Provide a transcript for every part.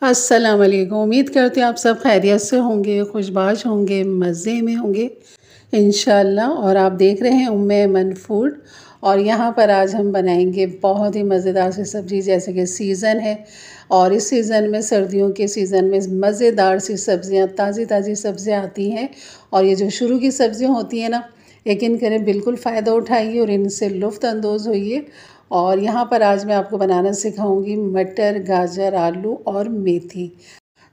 अस्सलाम वालेकुम। उम्मीद करते हैं आप सब खैरियत से होंगे, खुशबाश होंगे, मज़े में होंगे इंशाल्लाह। और आप देख रहे हैं उम्मे मन फूड। और यहाँ पर आज हम बनाएंगे बहुत ही मज़ेदार सी सब्ज़ी। जैसे कि सीज़न है और इस सीज़न में, सर्दियों के सीज़न में मज़ेदार सी सब्ज़ियाँ, ताज़ी ताज़ी सब्ज़ियाँ आती हैं। और ये जो शुरू की सब्ज़ियाँ होती हैं ना, यकीन करें बिल्कुल फ़ायदा उठाइए और इनसे लुत्फ़ अंदोज़ होइए। और यहाँ पर आज मैं आपको बनाना सिखाऊंगी मटर, गाजर, आलू और मेथी।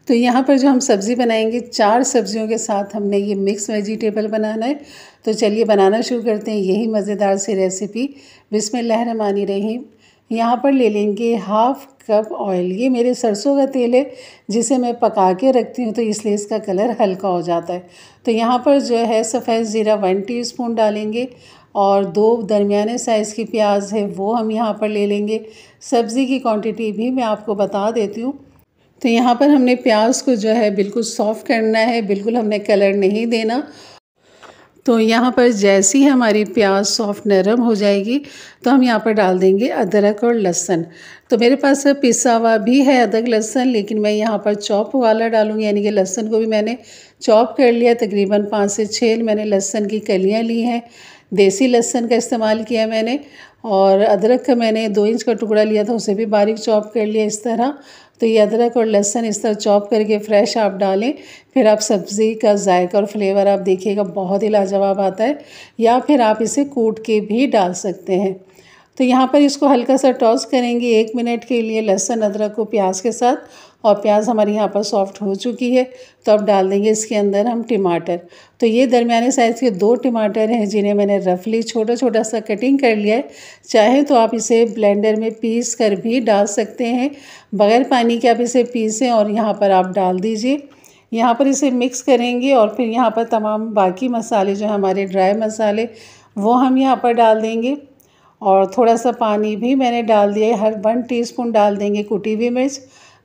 तो यहाँ पर जो हम सब्ज़ी बनाएंगे, 4 सब्जियों के साथ हमने ये मिक्स वेजिटेबल बनाना है। तो चलिए बनाना शुरू करते हैं यही मज़ेदार सी रेसिपी। बिस्मिल्लाहिर्रहमानिर्रहीम। यहाँ पर ले लेंगे हाफ़ कप ऑयल। ये मेरे सरसों का तेल है जिसे मैं पका के रखती हूँ, तो इसलिए इसका कलर हल्का हो जाता है। तो यहाँ पर जो है सफ़ेद ज़ीरा 1 टीस्पून डालेंगे और 2 दरमियाने साइज़ की प्याज है वो हम यहाँ पर ले लेंगे। सब्ज़ी की क्वांटिटी भी मैं आपको बता देती हूँ। तो यहाँ पर हमने प्याज को जो है बिल्कुल सॉफ़्ट करना है, बिल्कुल हमने कलर नहीं देना। तो यहाँ पर जैसी हमारी प्याज सॉफ्ट नरम हो जाएगी तो हम यहाँ पर डाल देंगे अदरक और लहसुन। तो मेरे पास पिसा हुआ भी है अदरक लहसुन, लेकिन मैं यहाँ पर चॉप वाला डालूँगी, यानी कि लहसुन को भी मैंने चॉप कर लिया। तकरीबन 5 से 6 मैंने लहसुन की कलियाँ ली हैं। देसी लहसुन का इस्तेमाल किया मैंने। और अदरक का मैंने 2 इंच का टुकड़ा लिया था, उसे भी बारीक चॉप कर लिया इस तरह। तो ये अदरक और लहसुन इस तरह चॉप करके फ्रेश आप डालें। फिर आप सब्ज़ी का जायका और फ्लेवर आप देखिएगा बहुत ही लाजवाब आता है। या फिर आप इसे कूट के भी डाल सकते हैं। तो यहाँ पर इसको हल्का सा टॉस करेंगे 1 मिनट के लिए, लहसुन अदरक को प्याज के साथ। और प्याज हमारी यहाँ पर सॉफ्ट हो चुकी है, तो अब डाल देंगे इसके अंदर हम टमाटर। तो ये दरमियाने साइज़ के 2 टमाटर हैं जिन्हें मैंने रफली छोटा छोटा सा कटिंग कर लिया है। चाहे तो आप इसे ब्लेंडर में पीस कर भी डाल सकते हैं, बग़ैर पानी के आप इसे पीसें और यहाँ पर आप डाल दीजिए। यहाँ पर इसे मिक्स करेंगे और फिर यहाँ पर तमाम बाकी मसाले जो हमारे ड्राई मसाले वो हम यहाँ पर डाल देंगे। और थोड़ा सा पानी भी मैंने डाल दिया है, हर 1 टीस्पून डाल देंगे कुटी हुई मिर्च।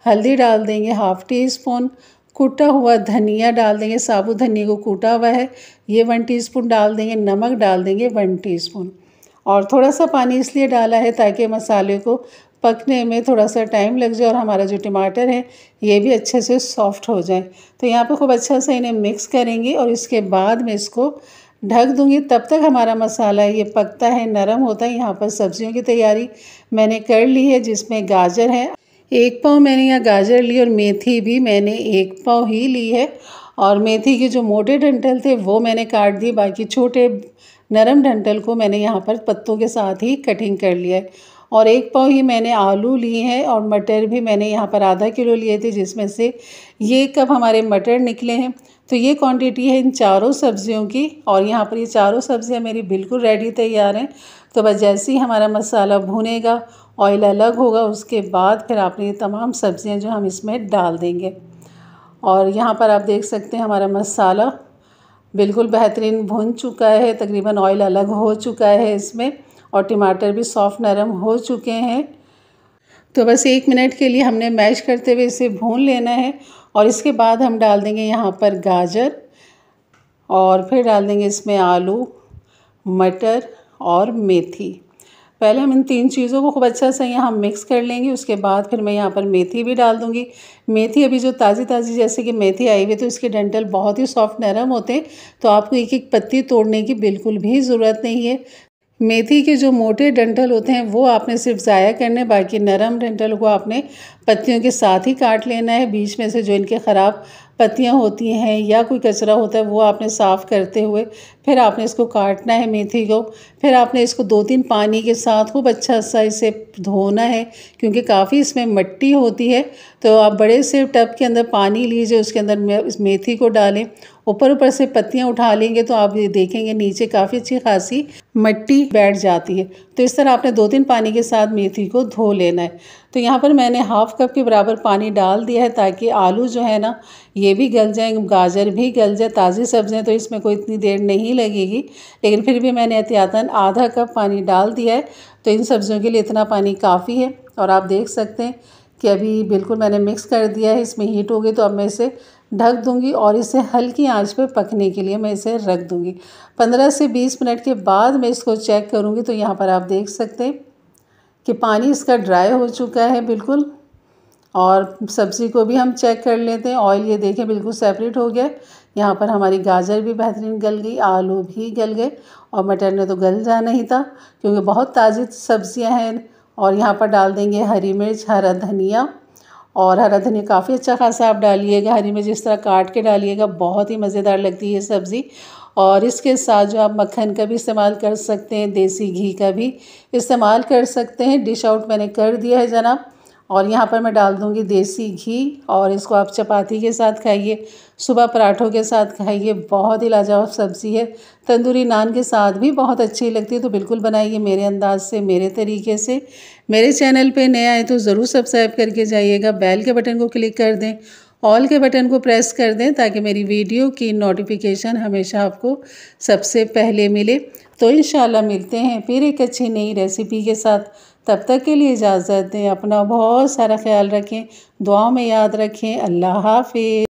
हल्दी डाल देंगे हाफ़ टीस्पून। कूटा हुआ धनिया डाल देंगे, साबुत धनिया को कूटा हुआ है, ये 1 टीस्पून डाल देंगे। नमक डाल देंगे 1 टीस्पून। और थोड़ा सा पानी इसलिए डाला है ताकि मसाले को पकने में थोड़ा सा टाइम लग जाए और हमारा जो टमाटर है ये भी अच्छे से सॉफ्ट हो जाए। तो यहाँ पे खूब अच्छा से इन्हें मिक्स करेंगे और इसके बाद मैं इसको ढक दूँगी। तब तक हमारा मसाला ये पकता है, नरम होता है। यहाँ पर सब्जियों की तैयारी मैंने कर ली है, जिसमें गाजर है 1 पाव मैंने यहाँ गाजर ली, और मेथी भी मैंने 1 पाव ही ली है। और मेथी के जो मोटे डंठल थे वो मैंने काट दिए, बाकी छोटे नरम डंठल को मैंने यहाँ पर पत्तों के साथ ही कटिंग कर लिया है। और 1 पाव ही मैंने आलू लिए हैं और मटर भी मैंने यहाँ पर आधा किलो लिए थे, जिसमें से ये कप हमारे मटर निकले हैं। तो ये क्वांटिटी है इन चारों सब्जियों की। और यहाँ पर ये चारों सब्जियाँ मेरी बिल्कुल रेडी तैयार हैं। तो बस जैसे ही हमारा मसाला भुनेगा, ऑयल अलग होगा, उसके बाद फिर आपने ये तमाम सब्जियाँ जो हम इसमें डाल देंगे। और यहाँ पर आप देख सकते हैं हमारा मसाला बिल्कुल बेहतरीन भुन चुका है, तकरीबन ऑयल अलग हो चुका है इसमें, और टमाटर भी सॉफ्ट नरम हो चुके हैं। तो बस 1 मिनट के लिए हमने मैश करते हुए इसे भून लेना है। और इसके बाद हम डाल देंगे यहाँ पर गाजर, और फिर डाल देंगे इसमें आलू, मटर और मेथी। पहले हम इन 3 चीज़ों को खूब अच्छा से यहाँ मिक्स कर लेंगे। उसके बाद फिर मैं यहाँ पर मेथी भी डाल दूँगी। मेथी अभी जो ताज़ी ताज़ी जैसे कि मेथी आई हुई, तो इसके डंठल बहुत ही सॉफ्ट नरम होते हैं, तो आपको एक एक पत्ती तोड़ने की बिल्कुल भी ज़रूरत नहीं है। मेथी के जो मोटे डंठल होते हैं वो आपने सिर्फ ज़ाया करने, बाकी नरम डंठल को आपने पत्तियों के साथ ही काट लेना है। बीच में से जो इनके ख़राब पत्तियां होती हैं या कोई कचरा होता है वो आपने साफ़ करते हुए फिर आपने इसको काटना है मेथी को। फिर आपने इसको 2-3 पानी के साथ खूब अच्छा सा इसे धोना है, क्योंकि काफ़ी इसमें मिट्टी होती है। तो आप बड़े से टब के अंदर पानी लीजिए, उसके अंदर इस मेथी को डालें, ऊपर से पत्तियां उठा लेंगे तो आप ये देखेंगे नीचे काफ़ी अच्छी खासी मिट्टी बैठ जाती है। तो इस तरह आपने 2-3 पानी के साथ मेथी को धो लेना है। तो यहाँ पर मैंने हाफ़ कप के बराबर पानी डाल दिया है, ताकि आलू जो है ना ये भी गल जाए, गाजर भी गल जाए। ताज़ी सब्जियाँ तो इसमें कोई इतनी देर नहीं लगेगी, लेकिन फिर भी मैंने एहतियातन आधा कप पानी डाल दिया है। तो इन सब्जियों के लिए इतना पानी काफ़ी है। और आप देख सकते हैं कि अभी बिल्कुल मैंने मिक्स कर दिया है, इसमें हीट हो गई। तो अब मैं इसे ढक दूंगी और इसे हल्की आंच पे पकने के लिए मैं इसे रख दूंगी। 15 से 20 मिनट के बाद मैं इसको चेक करूंगी। तो यहाँ पर आप देख सकते हैं कि पानी इसका ड्राई हो चुका है बिल्कुल, और सब्ज़ी को भी हम चेक कर लेते हैं। ऑयल ये देखें बिल्कुल सेपरेट हो गया। यहाँ पर हमारी गाजर भी बेहतरीन गल गई, आलू भी गल गए और मटर ने तो गल जाना ही था क्योंकि बहुत ताज़ी सब्ज़ियाँ हैं। और यहाँ पर डाल देंगे हरी मिर्च, हरा धनिया, और हरा धनिया काफ़ी अच्छा खासा आप डालिएगा। हरी मिर्च इस तरह काट के डालिएगा, बहुत ही मज़ेदार लगती है सब्ज़ी। और इसके साथ जो आप मक्खन का भी इस्तेमाल कर सकते हैं, देसी घी का भी इस्तेमाल कर सकते हैं। डिश आउट मैंने कर दिया है जनाब। और यहाँ पर मैं डाल दूँगी देसी घी, और इसको आप चपाती के साथ खाइए, सुबह पराठों के साथ खाइए, बहुत ही लाजवाब सब्ज़ी है। तंदूरी नान के साथ भी बहुत अच्छी लगती है। तो बिल्कुल बनाइए मेरे अंदाज से, मेरे तरीके से। मेरे चैनल पे नए आए तो ज़रूर सब्सक्राइब करके जाइएगा, बेल के बटन को क्लिक कर दें, ऑल के बटन को प्रेस कर दें ताकि मेरी वीडियो की नोटिफिकेशन हमेशा आपको सबसे पहले मिले। तो इंशाल्लाह मिलते हैं फिर एक अच्छी नई रेसिपी के साथ। तब तक के लिए इजाज़त दें। अपना बहुत सारा ख्याल रखें, दुआओं में याद रखें। अल्लाह हाफ़िज़।